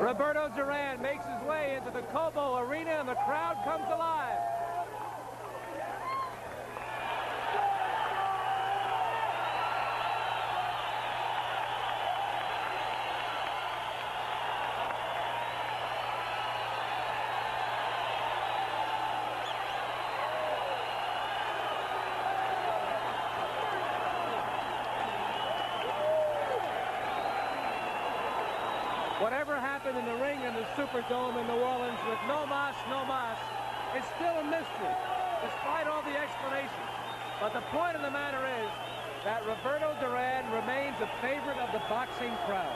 Roberto Duran makes his way into the Cobo Arena, and the crowd comes alive. Whatever happened in the ring in the Superdome in New Orleans with no mas, it's still a mystery, despite all the explanations. But the point of the matter is that Roberto Duran remains a favorite of the boxing crowd.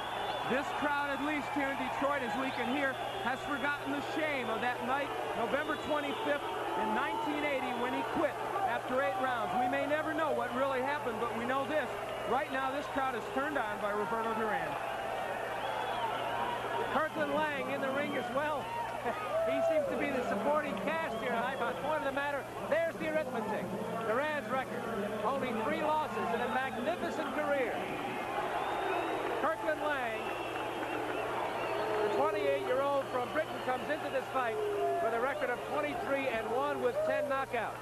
This crowd, at least here in Detroit, as we can hear, has forgotten the shame of that night, November 25th in 1980, when he quit after 8 rounds. We may never know what really happened, but we know this. Right now, this crowd is turned on by Roberto Duran. Kirkland Laing in the ring as well. He seems to be the supporting cast here tonight, but the point of the matter, there's the arithmetic. Duran's record, only 3 losses in a magnificent career. Kirkland Laing, the 28-year-old from Britain, comes into this fight with a record of 23-1 with 10 knockouts.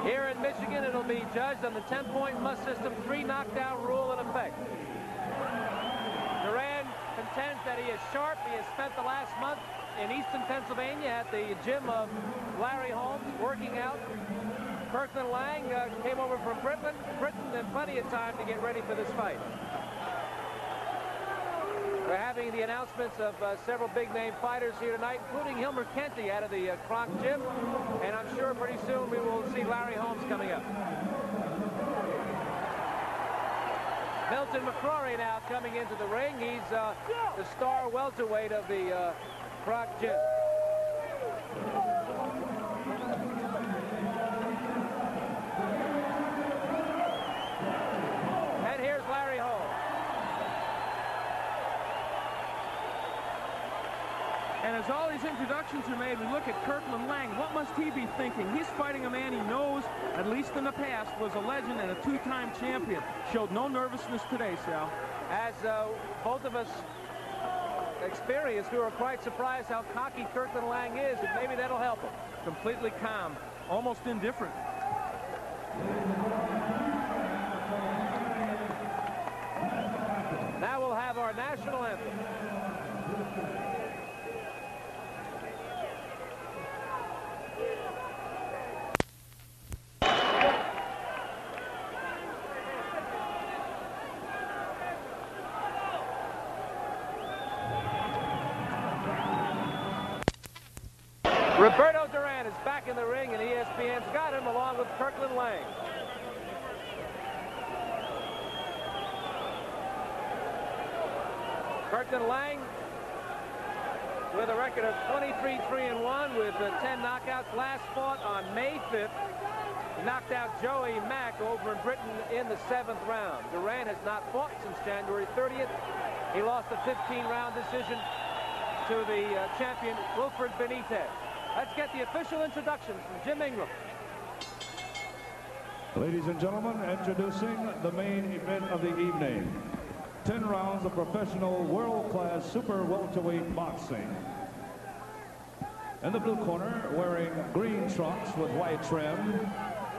Here in Michigan, it'll be judged on the 10-point must system, 3 knockdown rule in effect. Duran contends that he is sharp. He has spent the last month in Easton, Pennsylvania at the gym of Larry Holmes working out. Kirkland Laing came over from Britain and plenty of time to get ready for this fight. We're having the announcements of several big-name fighters here tonight, including Hilmer Kenty out of the Kronk gym, and I'm sure pretty soon we will see Larry Holmes coming up. Milton McCrory now coming into the ring. He's the star welterweight of the Kronk gym. And here's Larry Holmes. And as all these introductions are made, we look at Kirkland Laing. What must he be thinking? He's fighting a man he knows, at least in the past, was a legend and a 2-time champion. Showed no nervousness today, Sal. As both of us experienced, we were quite surprised how cocky Kirkland Laing is, and maybe that'll help him. Completely calm, almost indifferent. Now we'll have our national anthem. Roberto Duran is back in the ring, and ESPN's got him along with Kirkland Laing. Kirkland Laing with a record of 23-1 with 10 knockouts. Last fought on May 5th. He knocked out Joey Mack over in Britain in the 7th round. Duran has not fought since January 30th. He lost a 15-round decision to the champion Wilfred Benitez. Let's get the official introductions from Jim Ingram. Ladies and gentlemen, introducing the main event of the evening. 10 rounds of professional world-class super welterweight boxing. In the blue corner, wearing green trunks with white trim,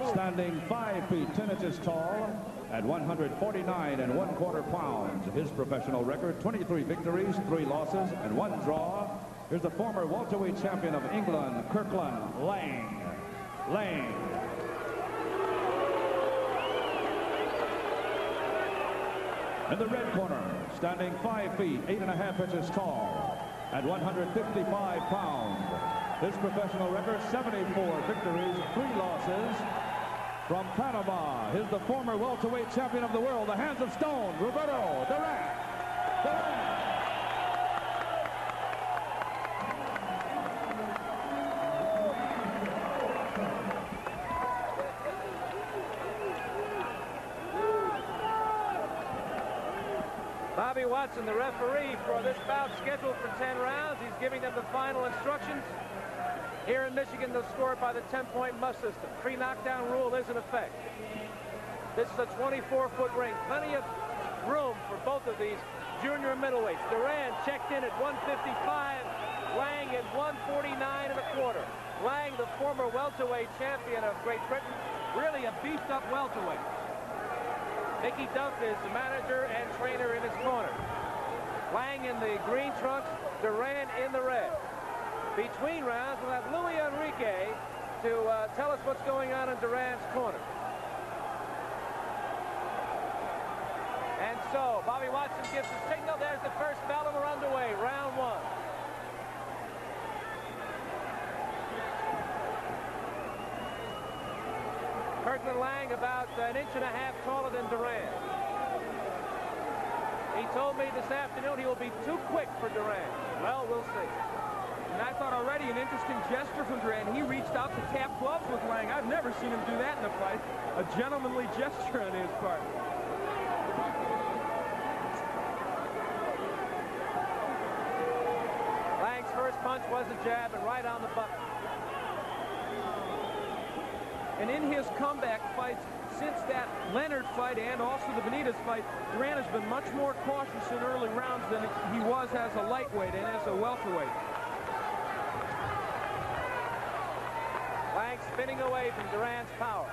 standing 5 feet 10 inches tall at 149 1/4 pounds. His professional record, 23 victories, 3 losses, and 1 draw. Here's the former welterweight champion of England, Kirkland Laing. In the red corner, standing 5 feet 8 1/2 inches tall at 155 pounds. His professional record, 74 victories, 3 losses. From Panama, here's the former welterweight champion of the world, the Hands of Stone, Roberto Duran. Bobby Watson, the referee for this bout, scheduled for 10 rounds. He's giving them the final instructions. Here in Michigan, they'll score it by the 10-point must system. 3 knockdown rule is in effect. This is a 24-foot ring. Plenty of room for both of these junior middleweights. Duran checked in at 155. Laing at 149 1/4. Laing, the former welterweight champion of Great Britain, Really a beefed-up welterweight. Mickey Duff is the manager and trainer in his corner. Laing in the green trunks, Duran in the red. Between rounds, we'll have Luis Enrique to tell us what's going on in Duran's corner. And so, Bobby Watson gives the signal. There's the first bell, and we're underway. Round one. Kirkland Laing about an inch and a half taller than Duran. He told me this afternoon he will be too quick for Duran. Well, we'll see. And I thought already an interesting gesture from Duran. He reached out to tap gloves with Laing. I've never seen him do that in a fight. A gentlemanly gesture on his part. Lang's first punch was a jab and right on the button. And in his comeback fights since that Leonard fight and also the Benitez fight, Duran has been much more cautious in early rounds than he was as a lightweight and as a welterweight. Lang spinning away from Duran's power.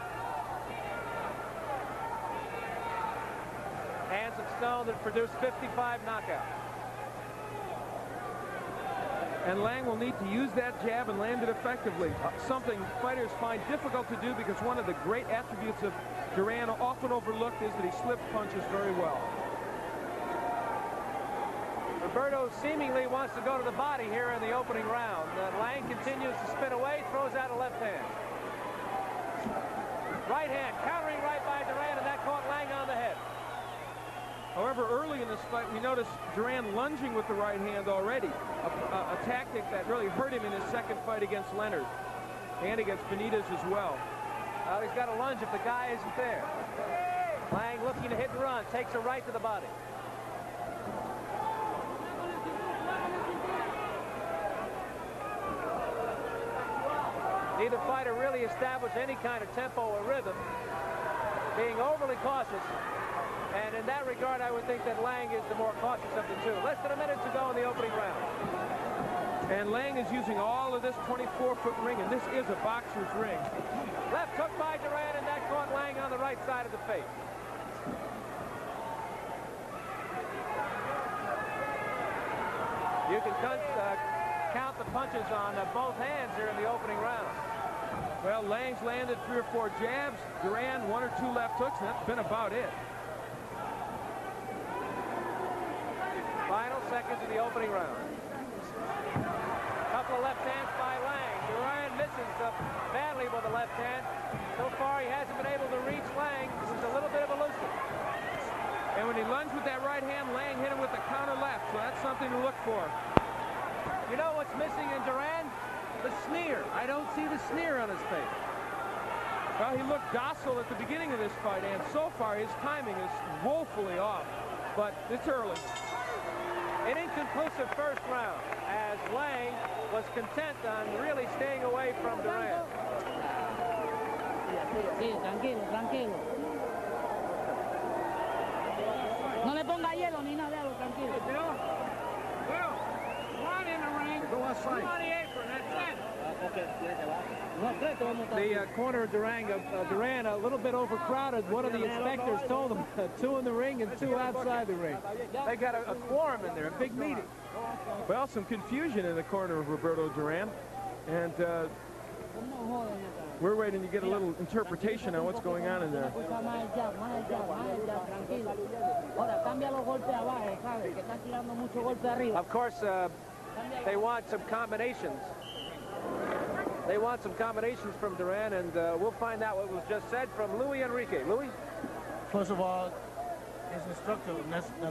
Hands of stone that produced 55 knockouts. And Laing will need to use that jab and land it effectively, something fighters find difficult to do because one of the great attributes of Duran, often overlooked, is that he slip punches very well. Roberto seemingly wants to go to the body here in the opening round. Laing continues to spin away, throws out a left hand. Right hand, countering right by Duran, and that caught Laing on the head. However, early in this fight, we noticed Duran lunging with the right hand already, a tactic that really hurt him in his second fight against Leonard and against Benitez as well. Well, he's got to lunge if the guy isn't there. Laing looking to hit and run, takes a right to the body. Neither fighter really established any kind of tempo or rhythm, being overly cautious. And in that regard, I would think that Laing is the more cautious of the two. Less than a minute to go in the opening round. And Laing is using all of this 24-foot ring, and this is a boxer's ring. Left hook by Duran, and that caught Laing on the right side of the face. You can count the punches on both hands here in the opening round. Well, Lang's landed 3 or 4 jabs. Duran 1 or 2 left hooks, and that's been about it. Final seconds of the opening round. Couple of left hands by Laing. Duran misses badly with the left hand. So far, he hasn't been able to reach Laing. This is a little bit of a looser. And when he lunged with that right hand, Laing hit him with the counter left. So that's something to look for. You know what's missing in Duran? The sneer. I don't see the sneer on his face. Well, he looked docile at the beginning of this fight, and so far his timing is woefully off. But it's early. An inconclusive first round, as Laing was content on really staying away from Duran. Sí, tranquilo, tranquilo. No le ponga hielo ni nada de algo, tranquilo. Well, one in the ring. Go outside. On the apron, that's it. The corner of Duran a little bit overcrowded. One of the inspectors told him 2 in the ring and 2 outside the ring. They got a quorum in there, a big meeting. Well, some confusion in the corner of Roberto Duran. And we're waiting to get a little interpretation on what's going on in there. Of course, they want some combinations. They want some combinations from Duran, and we'll find out what was just said from Luis Enrique. Luis? First of all, his instructor,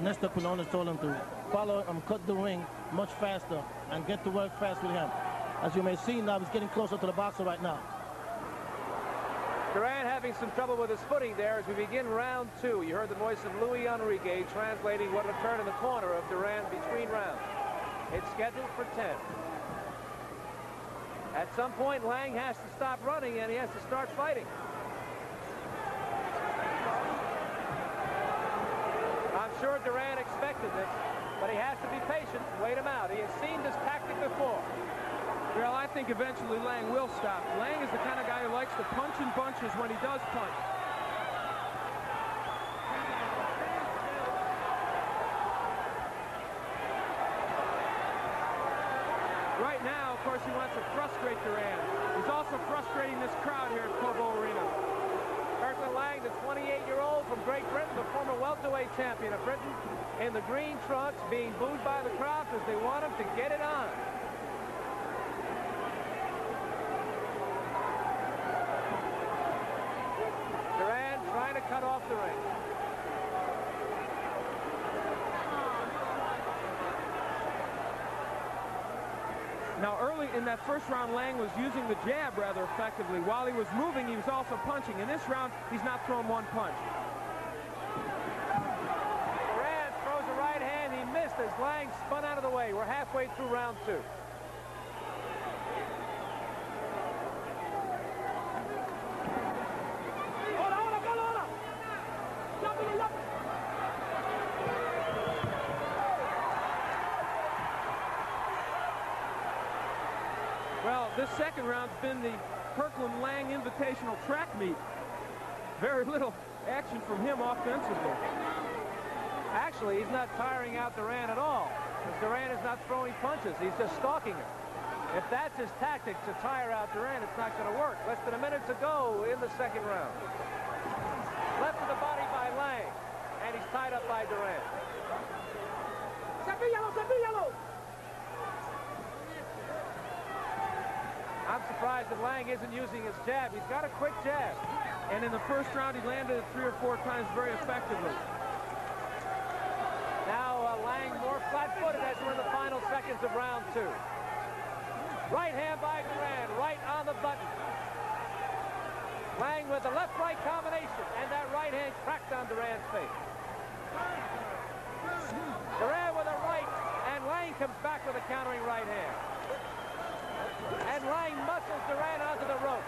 Nestor Punones, told him to follow and cut the ring much faster and get to work fast with him. As you may see now, he's getting closer to the boxer right now. Duran having some trouble with his footing there as we begin round 2. You heard the voice of Luis Enrique translating what occurred in the corner of Duran between rounds. It's scheduled for 10. At some point, Laing has to stop running and he has to start fighting. I'm sure Duran expected this. But he has to be patient, wait him out. He has seen this tactic before. Well, I think eventually Laing will stop. Laing is the kind of guy who likes to punch in bunches when he does punch. Right now, of course, he wants to frustrate Duran. He's also frustrating this crowd here at Cobo Arena. Kirkland Laing, the 28-year-old from Great Britain, the former welterweight champion of Britain, in the green trunks, being booed by the crowd because they want him to get it on. Duran trying to cut off the ring. Now, early in that first round, Laing was using the jab rather effectively. While he was moving, he was also punching. In this round, he's not throwing one punch. Duran throws a right hand. He missed as Laing spun out of the way. We're halfway through round 2. Well, this second round's been the Kirkland Laing Invitational track meet. Very little action from him offensively. Actually, he's not tiring out Duran at all. Because Duran is not throwing punches. He's just stalking him. If that's his tactic to tire out Duran, it's not going to work. Less than a minute to go in the second round. Left to the body by Laing. And he's tied up by Duran. I'm surprised that Laing isn't using his jab. He's got a quick jab. And in the first round, he landed it 3 or 4 times very effectively. Now Laing more flat-footed as we're in the final seconds of round 2. Right hand by Duran, right on the button. Laing with the left-right combination, and that right hand cracked on Duran's face. Duran with a right, and Laing comes back with a countering right hand. And Laing muscles Duran onto the rope.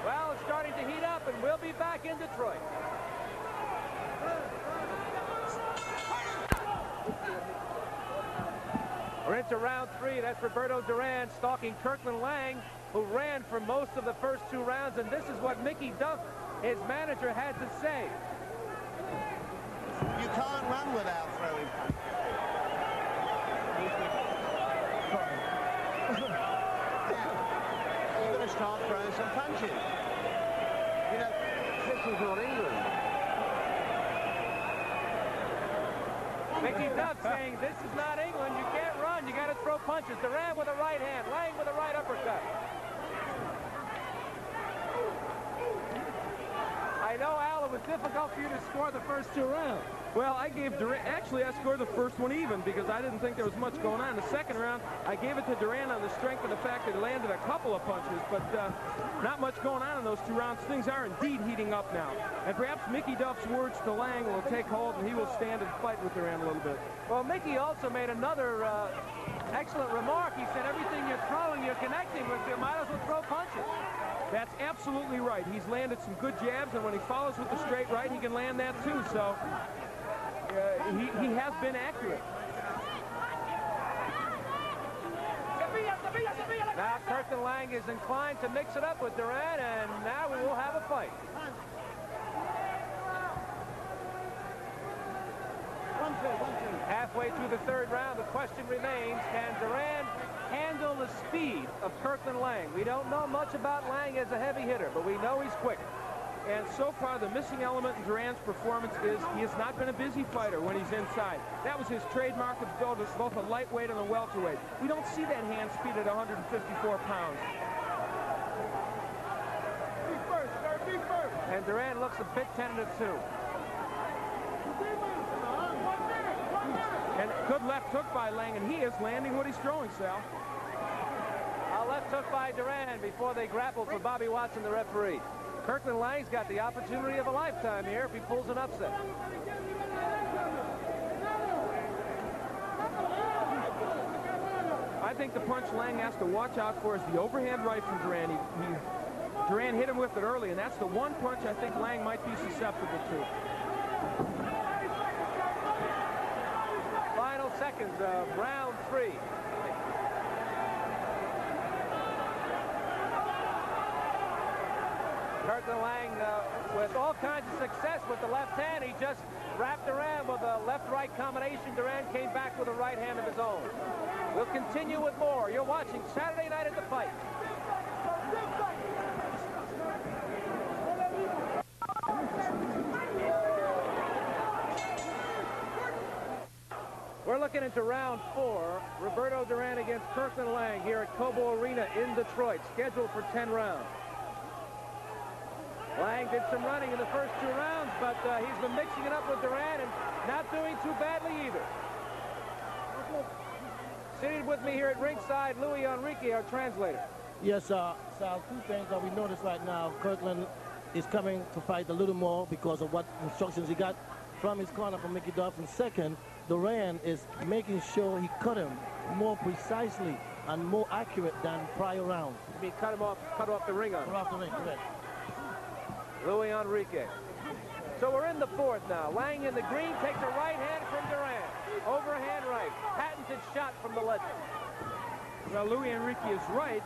Well, it's starting to heat up, and we'll be back in Detroit. We're into round 3. That's Roberto Duran stalking Kirkland Laing, who ran for most of the first 2 rounds, and this is what Mickey Duff, his manager, had to say. You can't run without throwing punches. You've got to start throwing some punches. You know, this is not England. Mickey Duff saying, this is not England. You can't run. You got to throw punches. Duran with a right hand. Laing with a right uppercut. I know, Al, it was difficult for you to score the first 2 rounds. Well, I gave Duran, actually I scored the first one even because I didn't think there was much going on. The second round, I gave it to Duran on the strength of the fact that he landed a couple of punches, but not much going on in those 2 rounds. Things are indeed heating up now. And perhaps Mickey Duff's words to Laing will take hold and he will stand and fight with Duran a little bit. Well, Mickey also made another excellent remark. He said, everything you're throwing, you're connecting with. You might as well throw punches. That's absolutely right. He's landed some good jabs, and when he follows with the straight right, he can land that too. So he has been accurate. Now Kirkland Laing is inclined to mix it up with Duran, and now we will have a fight. Halfway through the 3rd round, the question remains, can Duran handle the speed of Kirkland Laing? We don't know much about Laing as a heavy hitter, but we know he's quick. And so far, the missing element in Duran's performance is he has not been a busy fighter when he's inside. That was his trademark of both a lightweight and a welterweight. We don't see that hand speed at 154 pounds. And Duran looks a bit tentative, too. And good left hook by Laing, and he is landing what he's throwing, Sal. A left hook by Duran before they grapple for Bobby Watson, the referee. Kirkland Laing's got the opportunity of a lifetime here if he pulls an upset. I think the punch Laing has to watch out for is the overhand right from Duran. Duran hit him with it early, and that's the one punch I think Laing might be susceptible to. seconds of round 3. Kirkland Laing with all kinds of success with the left hand. He just wrapped Duran with a left-right combination. Duran came back with a right hand of his own. We'll continue with more. You're watching Saturday Night at the Fight. We're looking into round 4. Roberto Duran against Kirkland Laing here at Cobo Arena in Detroit, scheduled for 10 rounds. Laing did some running in the first 2 rounds, but he's been mixing it up with Duran and not doing too badly either. Seated with me here at ringside, Louis Enrique, our translator. Yes, Sal, 2 things that we notice right now. Kirkland is coming to fight a little more because of what instructions he got from his corner from Mickey Duff. And second, Duran is making sure he cut him more precisely and more accurate than prior rounds. You mean cut off the ring on him? Cut off the ring, correct. Louis Enrique. So we're in the 4th now. Laing in the green takes a right hand from Duran. Overhand right. Patented shot from the legend. Well, Louis Enrique is right.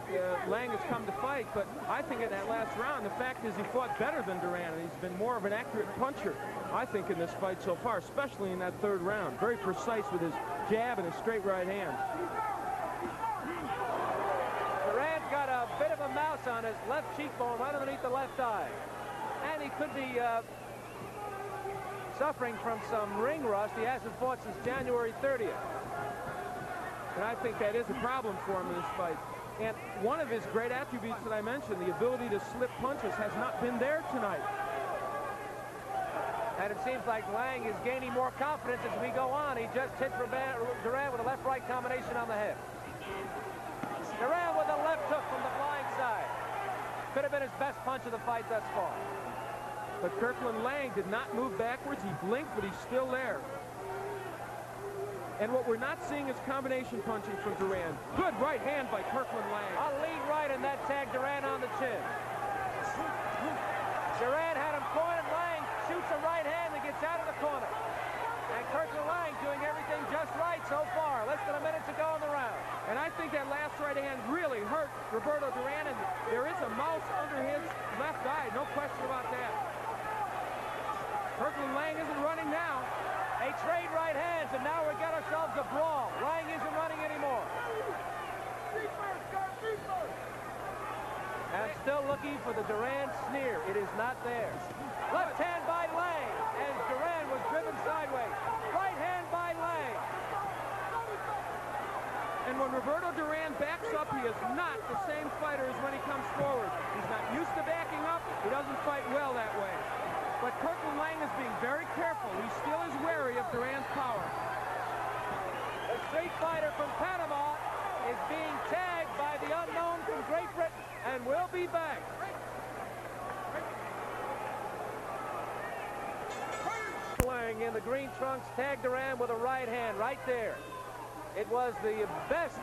Laing has come to fight, but I think in that last round, the fact is he fought better than Duran, and he's been more of an accurate puncher, I think, in this fight so far, especially in that 3rd round. Very precise with his jab and his straight right hand. Duran's got a bit of a mouse on his left cheekbone right underneath the left eye. And he could be suffering from some ring rust. He hasn't fought since January 30th. And I think that is a problem for him in this fight. And one of his great attributes that I mentioned, the ability to slip punches, has not been there tonight. And it seems like Laing is gaining more confidence as we go on. He just hit Duran with a left-right combination on the head. Duran with a left hook from the blind side. Could have been his best punch of the fight thus far. But Kirkland Laing did not move backwards. He blinked, but he's still there. And what we're not seeing is combination punching from Duran. Good right hand by Kirkland Laing. A lead right, and that tagged Duran on the chin. Duran had him cornered. Laing shoots a right hand that gets out of the corner. And Kirkland Laing doing everything just right so far. Less than a minute to go in the round. And I think that last right hand really hurt Roberto Duran, and there is a mouse under his left eye. No question about that. Kirkland Laing isn't running now. They trade right hands, and now we've got ourselves a brawl. Laing isn't running anymore. And still looking for the Duran sneer. It is not there. Left hand by Laing, and Duran was driven sideways. Right hand by Laing. And when Roberto Duran backs up, he is not the same fighter as when he comes forward. He's not used to backing up. He doesn't fight well that way. But Kirkland Laing is being very careful. He still is wary of Duran's power. The street fighter from Panama is being tagged by the unknown from Great Britain, and will be back. Laing in the green trunks tagged Duran with a right hand right there. It was the best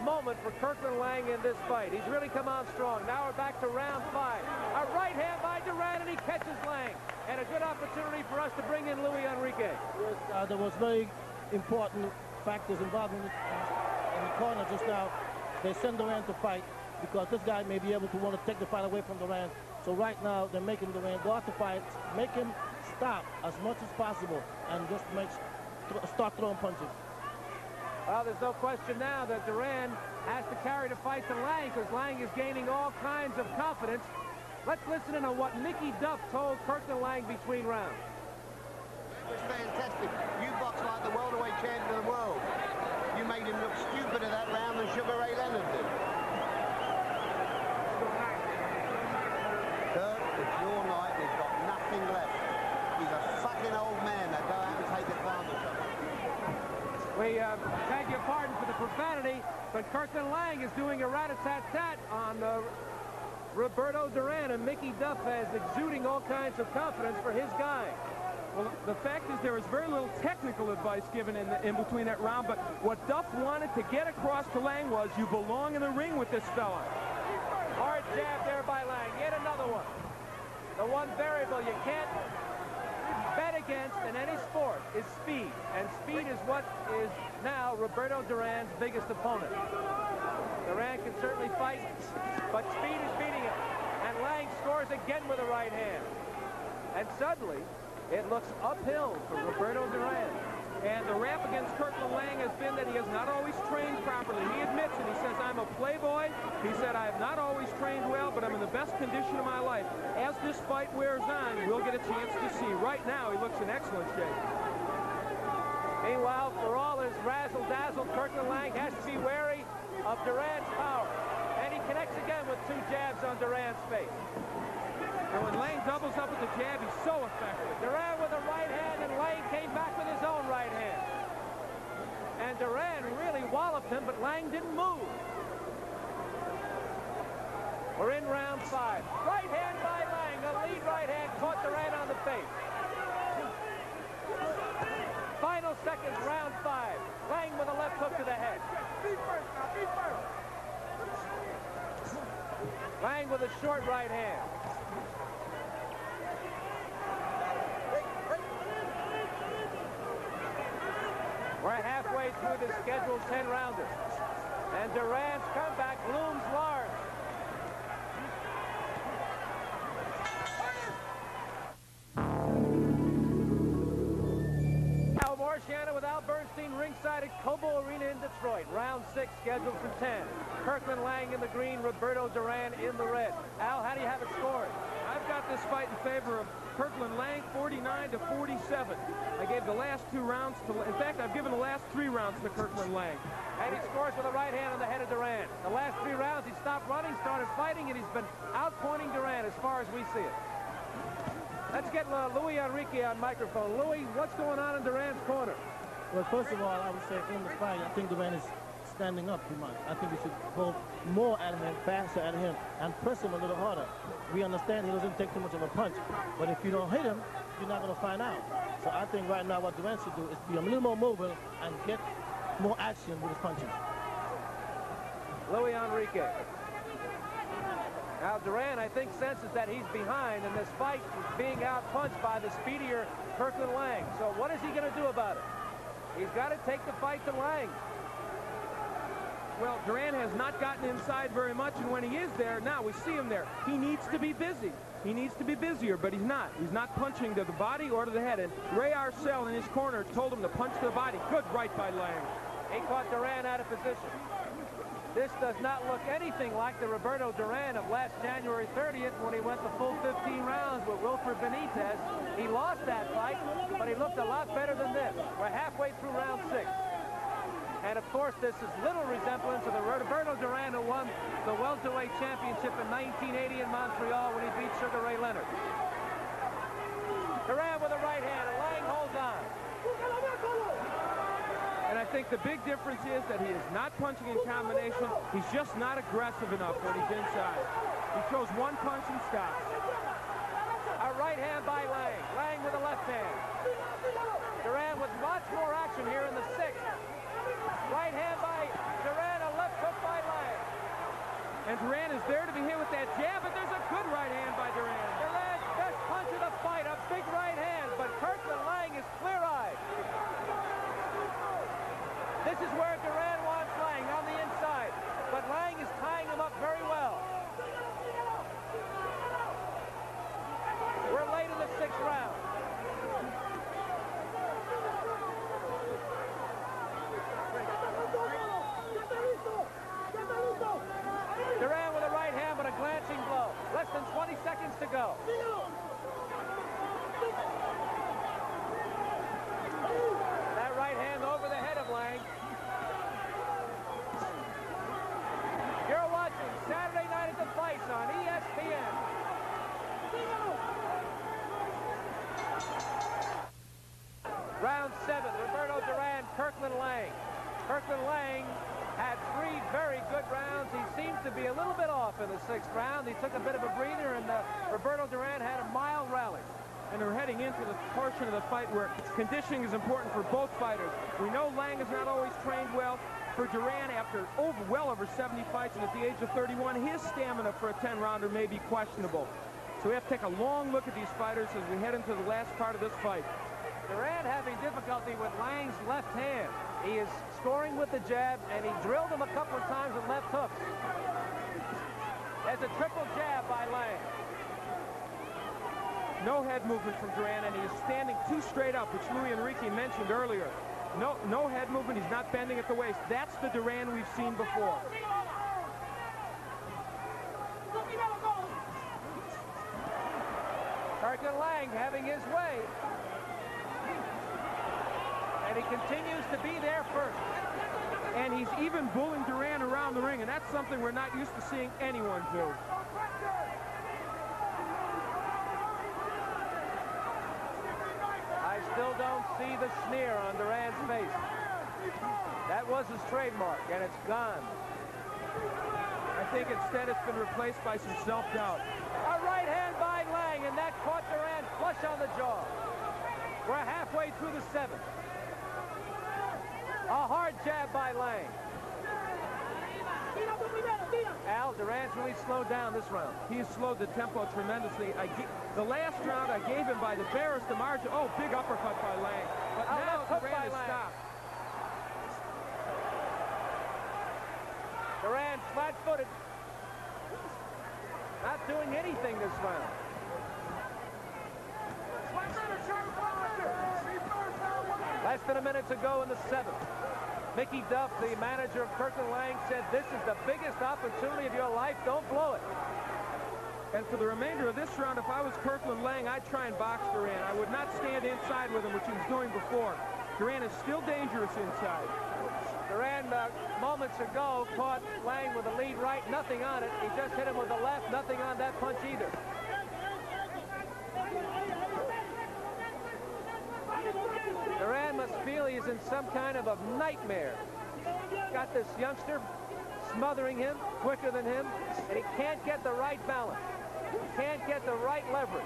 moment for Kirkland Laing in this fight. He's really come on strong. Now we're back to round 5. A right hand by Duran, and he catches Laing. And a good opportunity for us to bring in Louis Enrique. Yes, there was very important factors involved in the corner just now. They send Duran to fight because this guy may be able to want to take the fight away from Duran. So right now they're making Duran go out to fight, make him stop as much as possible, and just start throwing punches. Well, there's no question now that Duran has to carry the fight to Laing, because Laing is gaining all kinds of confidence. Let's listen in on what Mickey Duff told Kirkland Laing between rounds. It's fantastic. You box like the welterweight champion of the world. You made him look stupider that round than Sugar Ray Leonard did. Kirk, it's your night. He's got nothing left. He's a fucking old man. Now go out and take advantage of it. We beg your pardon for the profanity, but Kirkland Laing is doing a rat-a-tat-tat on Roberto Duran, and Mickey Duff is exuding all kinds of confidence for his guy. Well, the fact is there was very little technical advice given in between that round, but what Duff wanted to get across to Laing was, you belong in the ring with this fella. Hard jab there by Laing. Yet another one. The one variable you can't bet against in any sport is speed, and speed is what is now Roberto Duran's biggest opponent. Duran can certainly fight, but speed is beating him. And Laing scores again with a right hand. And suddenly, it looks uphill for Roberto Duran. And the rap against Kirkland Laing has been that he has not always trained properly. He admits it. He says, I'm a playboy. He said, I have not always trained well, but I'm in the best condition of my life. As this fight wears on, we'll get a chance to see. Right now, he looks in excellent shape. Meanwhile, for all his razzle-dazzle, Kirkland Laing has to be wary of Duran's power. And he connects again with 2 jabs on Duran's face. And when Laing doubles up with the jab, he's so effective. Duran with a right hand, and Laing came back with his own right hand. And Duran really walloped him, but Laing didn't move. We're in round 5. Right hand by Laing. The lead right hand caught Duran on the face. Final seconds, round 5. Laing with a left hook to the head. Laing with a short right hand. We're halfway through the scheduled 10-rounder. And Duran's comeback looms large. Al Marciano with Al Bernstein ringside at Cobo Arena in Detroit. Round 6 scheduled for 10. Kirkland Laing in the green, Roberto Duran in the red. Al, how do you have it scored? I've got this fight in favor of Kirkland Laing, 49-47. I gave the last 2 rounds to, in fact, I've given the last 3 rounds to Kirkland Laing. And he scores with a right hand on the head of Duran. The last 3 rounds, he stopped running, started fighting, and he's been outpointing Duran as far as we see it. Let's get Louis Enrique on microphone. Louis, what's going on in Duran's corner? Well, first of all, I would say in the fight, I think Duran is standing up too much. I think we should go more at him, faster at him, and press him a little harder. We understand he doesn't take too much of a punch, but if you don't hit him, you're not going to find out. So I think right now what Duran should do is be a little more mobile and get more action with his punches. Louis Enrique. Now Duran, I think, senses that he's behind, and this fight is being outpunched by the speedier Kirkland Laing. So what is he going to do about it? He's got to take the fight to Laing. Well, Duran has not gotten inside very much, and when he is there, now we see him there. He needs to be busy. He needs to be busier, but he's not. He's not punching to the body or to the head. And Ray Arcel in his corner told him to punch to the body. Good right by Laing. He caught Duran out of position. This does not look anything like the Roberto Duran of last January 30th when he went the full 15 rounds with Wilfred Benitez. He lost that fight, but he looked a lot better than this. We're halfway through round 6. And, of course, this is little resemblance of the Roberto Duran who won the welterweight championship in 1980 in Montreal when he beat Sugar Ray Leonard. Duran with a right hand, and Laing holds on. And I think the big difference is that he is not punching in combination. He's just not aggressive enough when he's inside. He throws one punch and stops. A right hand by Laing. Laing with a left hand. Duran with lots more action here in the 6th. Right hand by Duran, a left hook by Laing. And Duran is there to be hit with that jab, but there's a good right hand by Duran. Duran's best punch of the fight, a big right hand, but Kirkland Laing is clear-eyed. This is where Duran wants Laing, on the inside, but Laing is tying him up very well. We're late in the 6th round. Duran with a right hand, but a glancing blow. Less than 20 seconds to go. That right hand over the head of Laing. You're watching Saturday Night at the Vice on ESPN. Round 7, Roberto Duran, Kirkland Laing. Kirkland Laing had 3 very good rounds. He seems to be a little bit off in the 6th round. He took a bit of a breather, and Roberto Duran had a mild rally. And they're heading into the portion of the fight where conditioning is important for both fighters. We know Laing is not always trained well. For Duran, after well over 70 fights and at the age of 31, his stamina for a 10-rounder may be questionable. So we have to take a long look at these fighters as we head into the last part of this fight. Duran having difficulty with Lang's left hand. He is scoring with the jab, and he drilled him a couple of times with left hooks. There's a triple jab by Lang. No head movement from Duran, and he is standing too straight up, which Luis Enrique mentioned earlier. No head movement. He's not bending at the waist. That's the Duran we've seen before. Kirkland Laing having his way. And he continues to be there first. And he's even bullying Duran around the ring, and that's something we're not used to seeing anyone do. I still don't see the sneer on Duran's face. That was his trademark, and it's gone. I think instead it's been replaced by some self-doubt. A right hand by Lang, and that caught Duran flush on the jaw. We're halfway through the seventh. A hard jab by Lang. Al, Duran's really slowed down this round. He's slowed the tempo tremendously. The last round I gave him by the barest of margin. Oh, big uppercut by Lang. But now Duran has stopped. Duran flat-footed. Not doing anything this round. Less than a minute to go in the seventh. Mickey Duff, the manager of Kirkland Laing, said, "This is the biggest opportunity of your life. Don't blow it." And for the remainder of this round, if I was Kirkland Laing, I'd try and box Duran. I would not stand inside with him, which he was doing before. Duran is still dangerous inside. Duran, moments ago, caught Laing with a lead right, nothing on it. He just hit him with the left, nothing on that punch either. Duran must feel he's in some kind of a nightmare. Got this youngster smothering him, quicker than him, and he can't get the right balance. Can't get the right leverage.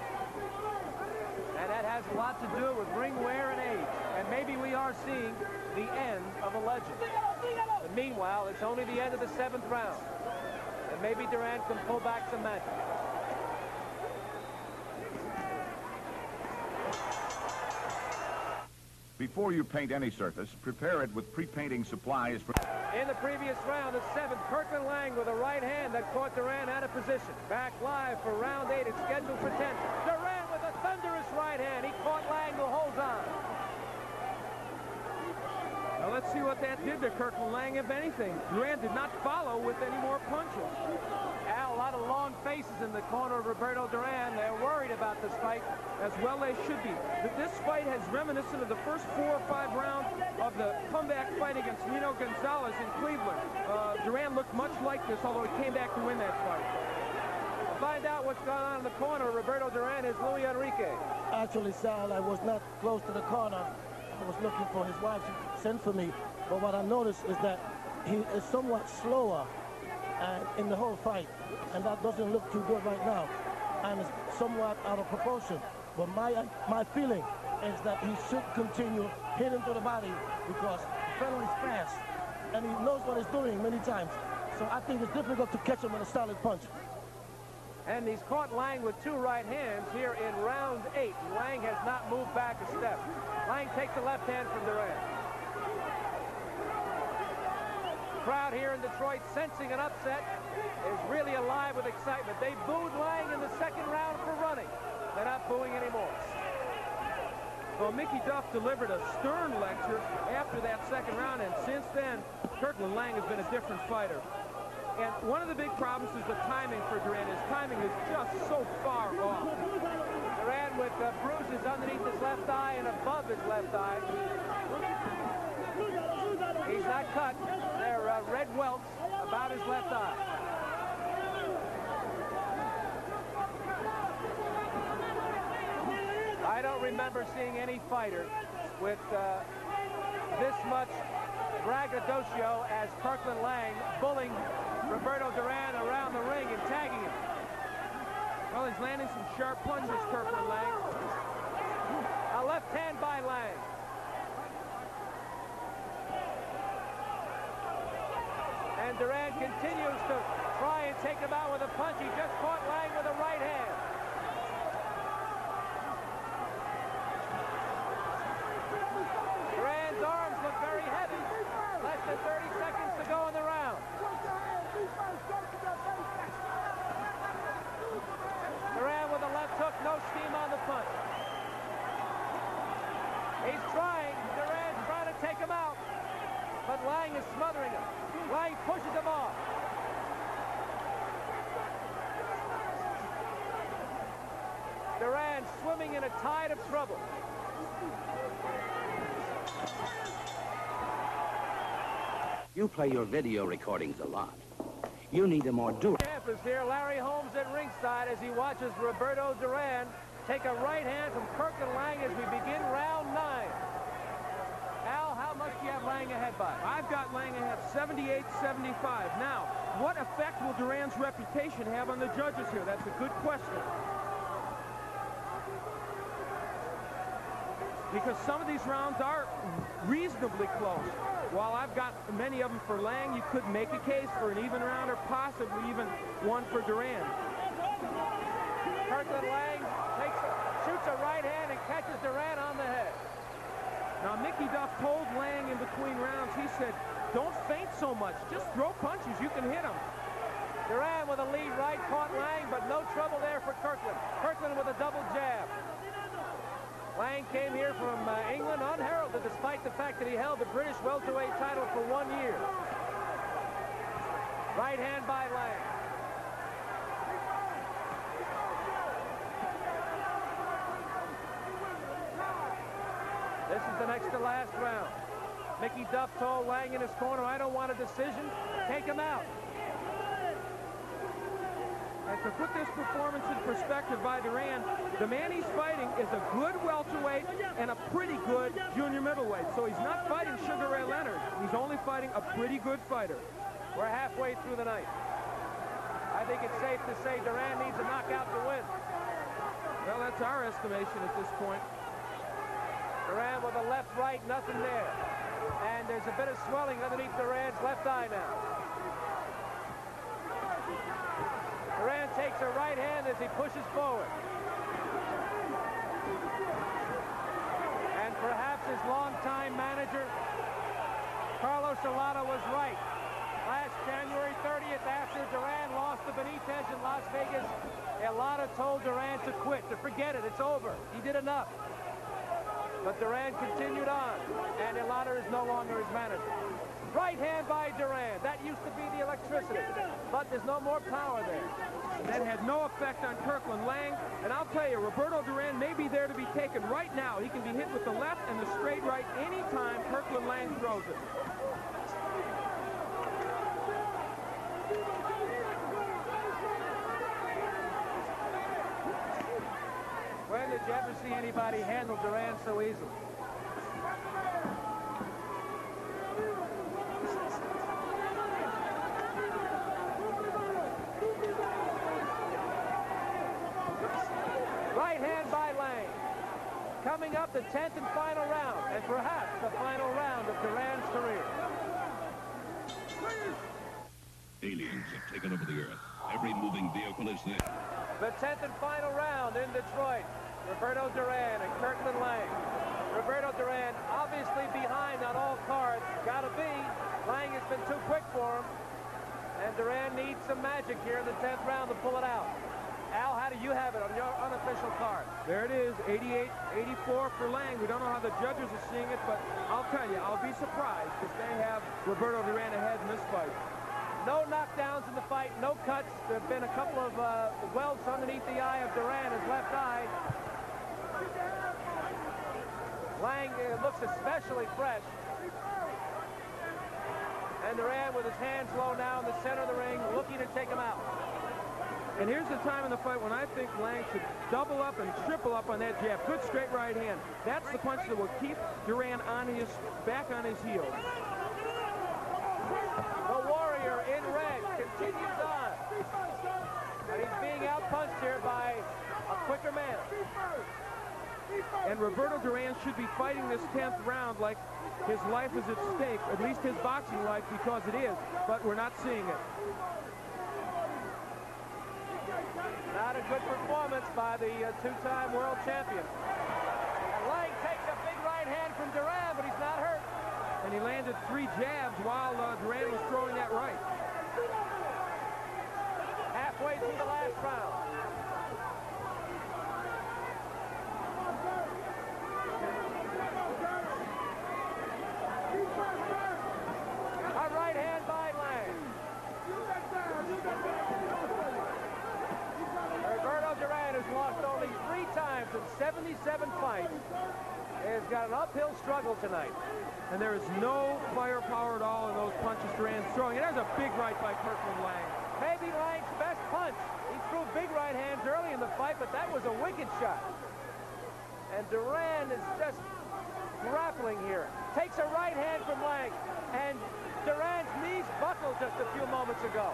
And that has a lot to do with ring wear and age. And maybe we are seeing the end of a legend. But meanwhile, it's only the end of the seventh round. And maybe Duran can pull back some magic. Before you paint any surface, prepare it with pre-painting supplies. In the previous round, the seventh, Kirkland Laing with a right hand that caught Duran out of position. Back live for round 8. It's scheduled for 10. Duran with a thunderous right hand. He caught Laing, who holds on. Now let's see what that did to Kirkland Laing, if anything. Duran did not follow with any more punches. Al, a lot of long faces in the corner of Roberto Duran. They're worried about this fight. As well they should be. This fight has reminiscent of the first 4 or 5 rounds of the comeback fight against Nino Gonzalez in Cleveland. Duran looked much like this, although he came back to win that fight. To find out what's going on in the corner of Roberto Duran is Luis Enrique. Actually, Sal, I was not close to the corner. I was looking for his wife. She sent for me. But what I noticed is that he is somewhat slower in the whole fight. And that doesn't look too good right now. And it's somewhat out of proportion. But my feeling is that he should continue hitting to the body because the fellow is fast. And he knows what he's doing many times. So I think it's difficult to catch him with a solid punch. And he's caught Laing with 2 right hands here in round 8. Laing has not moved back a step. Laing takes the left hand from Duran. The crowd here in Detroit, sensing an upset, is really alive with excitement. They booed Laing in the second round for running. They're not booing anymore. Well, Mickey Duff delivered a stern lecture after that second round, and since then, Kirkland Laing has been a different fighter. And one of the big problems is the timing for Duran. His timing is just so far off. Duran with bruises underneath his left eye and above his left eye. He's not cut. They're red welts about his left eye. I don't remember seeing any fighter with this much braggadocio as Kirkland Laing bullying Roberto Duran around the ring and tagging him. Well, he's landing some sharp punches, Kirkland Laing. A left hand by Laing. And Duran continues to try and take him out with a punch. He just caught Laing with a right hand. but Laing is smothering him. Laing pushes him off. Duran swimming in a tide of trouble. You play your video recordings a lot. You need a more durable. Champ is here. Larry Holmes at ringside as he watches Roberto Duran take a right hand from Kirkland Laing as we begin round 9. Al, how much do you have Laing ahead by? I've got Laing ahead 78-75. Now, what effect will Duran's reputation have on the judges here? That's a good question. Because some of these rounds are reasonably close. While I've got many of them for Laing, you could make a case for an even round or possibly even one for Duran. Kirkland Laing shoots a right hand and catches Duran on the head. Now, Mickey Duff told Laing in between rounds, he said, don't faint so much. Just throw punches. You can hit him. Duran with a lead right, caught Laing, but no trouble there for Kirkland. Kirkland with a double jab. Laing came here from England unheralded, despite the fact that he held the British welterweight title for 1 year. Right hand by Laing. This is the next to last round. Mickey Duff told Laing in his corner, I don't want a decision. Take him out. And to put this performance in perspective by Duran, the man he's fighting is a good welterweight and a pretty good junior middleweight. So he's not fighting Sugar Ray Leonard. He's only fighting a pretty good fighter. We're halfway through the night. I think it's safe to say Duran needs a knockout to win. Well, that's our estimation at this point. Duran with a left, right, nothing there. And there's a bit of swelling underneath Duran's left eye now. Duran takes a right hand as he pushes forward. And perhaps his longtime manager, Carlos Alada, was right. Last January 30th, after Duran lost to Benitez in Las Vegas, Alada told Duran to quit, to forget it, it's over. He did enough. But Duran continued on, and Alada is no longer his manager. Right hand by Duran. That used to be the electricity, but there's no more power there. That had no effect on Kirkland Laing, and I'll tell you, Roberto Duran may be there to be taken right now. He can be hit with the left and the straight right anytime Kirkland Laing throws it. When did you ever see anybody handle Duran so easily? Right hand by Laing. Coming up, the 10th and final round, and perhaps the final round of Duran's career. Aliens have taken over the Earth. Every moving vehicle is there. The 10th and final round in Detroit. Roberto Duran and Kirkland Laing. Roberto Duran obviously behind on all cards. Gotta be. Laing has been too quick for him. And Duran needs some magic here in the 10th round to pull it out. Al, how do you have it on your unofficial card? There it is, 88-84 for Laing. We don't know how the judges are seeing it, but I'll tell you, I'll be surprised if they have Roberto Duran ahead in this fight. No knockdowns in the fight, no cuts. There have been a couple of welts underneath the eye of Duran, his left eye. Laing looks especially fresh. And Duran with his hands low now in the center of the ring, looking to take him out. And here's the time in the fight when I think Laing should double up and triple up on that jab. Good straight right hand. That's the punch that will keep Duran back on his heels. The Warrior in red continues on. And he's being outpunched here by a quicker man. And Roberto Duran should be fighting this 10th round like his life is at stake, at least his boxing life, because it is, but we're not seeing it. Not a good performance by the two-time world champion. And Laing takes a big right hand from Duran, but he's not hurt. And he landed 3 jabs while Duran was throwing that right. Halfway through the last round. got an uphill struggle tonight. And there is no firepower at all in those punches Duran's throwing. And there's a big right by Kirkland Laing. Maybe Lang's best punch. He threw big right hands early in the fight, but that was a wicked shot. And Duran is just grappling here. Takes a right hand from Laing, and Duran's knees buckled just a few moments ago.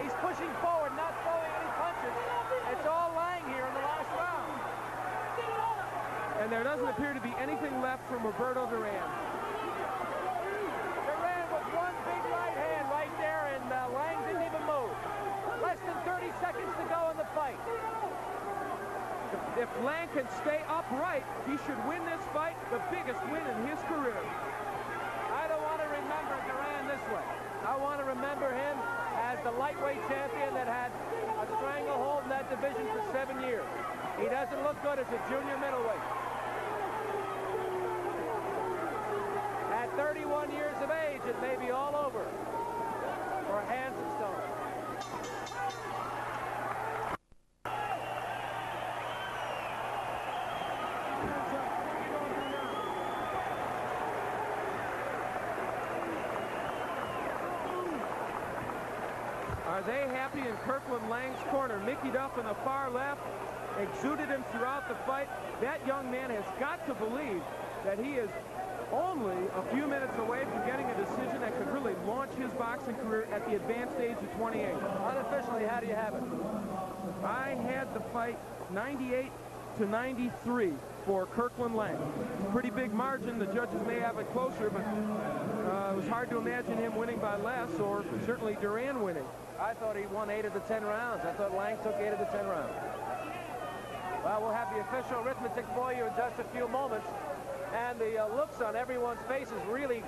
He's pushing forward, not throwing any punches. It's all Laing here in the last round. And there doesn't appear to be anything left from Roberto Duran. Duran with one big right hand right there, and Laing didn't even move. Less than 30 seconds to go in the fight. If Laing can stay upright, he should win this fight, the biggest win in his career. I don't want to remember Duran this way. I want to remember him as the lightweight champion that had a stranglehold in that division for 7 years. He doesn't look good as a junior middleweight. At 31 years of age, it may be all over for Hands and Stone. Are they happy in Kirkland Laing's corner? Mickey Duff on the far left exuded him throughout the fight. That young man has got to believe that he is only a few minutes away from getting a decision that could really launch his boxing career at the advanced age of 28. Unofficially, how do you have it? I had the fight 98-93 for Kirkland Laing. Pretty big margin. The judges may have it closer, but it was hard to imagine him winning by less, or certainly Duran winning. I thought he won 8 of the 10 rounds. I thought Laing took 8 of the 10 rounds. Well, we'll have the official arithmetic for you in just a few moments. And the looks on everyone's faces really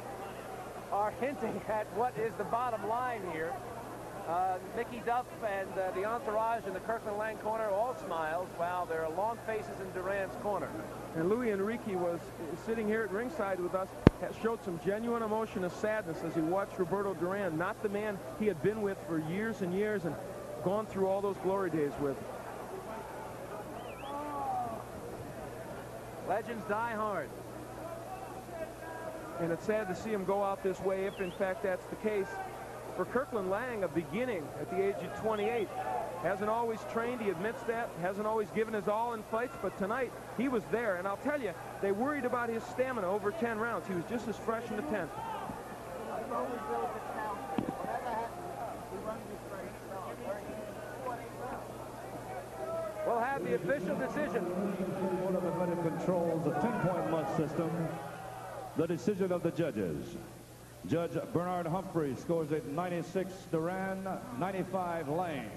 are hinting at what is the bottom line here. Mickey Duff and the entourage in the Kirkland Laing corner all smiles, while there are long faces in Duran's corner. And Louis Enrique was sitting here at ringside with us, showed some genuine emotion of sadness as he watched Roberto Duran, not the man he had been with for years and years and gone through all those glory days with. Legends die hard. And it's sad to see him go out this way, if in fact that's the case. For Kirkland Laing, a beginning at the age of 28. Hasn't always trained, he admits that. Hasn't always given his all in fights, but tonight he was there. And I'll tell you, they worried about his stamina over 10 rounds. He was just as fresh in the 10th. We'll have the official decision. Board of Admitted controls the 10-point must system. The decision of the judges. Judge Bernard Humphrey scores it 96 Duran, 95 Laing.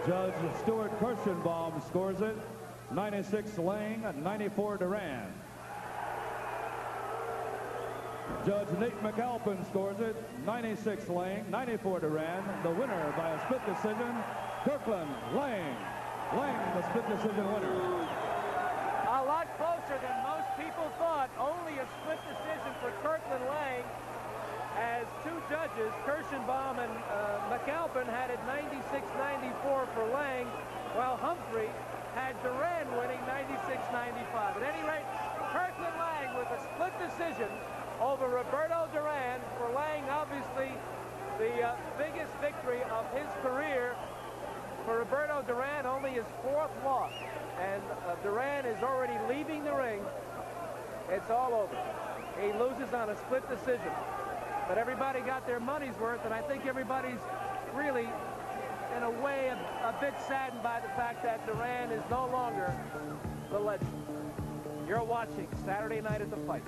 Judge Stuart Kirschenbaum scores it 96 Laing, 94 Duran. Judge Nate McAlpin scores it 96 Laing, 94 Duran. The winner by a split decision, Kirkland Laing. Laing, the split decision winner. A lot closer than most people thought. Only a split decision for Kirkland Laing, as two judges, Kirschenbaum and McAlpin, had it 96-94 for Laing, while Humphrey had Duran winning 96-95. At any rate, Kirkland Laing with a split decision over Roberto Duran. For Laing, obviously the biggest victory of his career. For Roberto Duran, only his 4th loss. And Duran is already leaving the ring. It's all over. He loses on a split decision. But everybody got their money's worth, and I think everybody's really, in a way, a bit saddened by the fact that Duran is no longer the legend. You're watching Saturday Night at the Fight.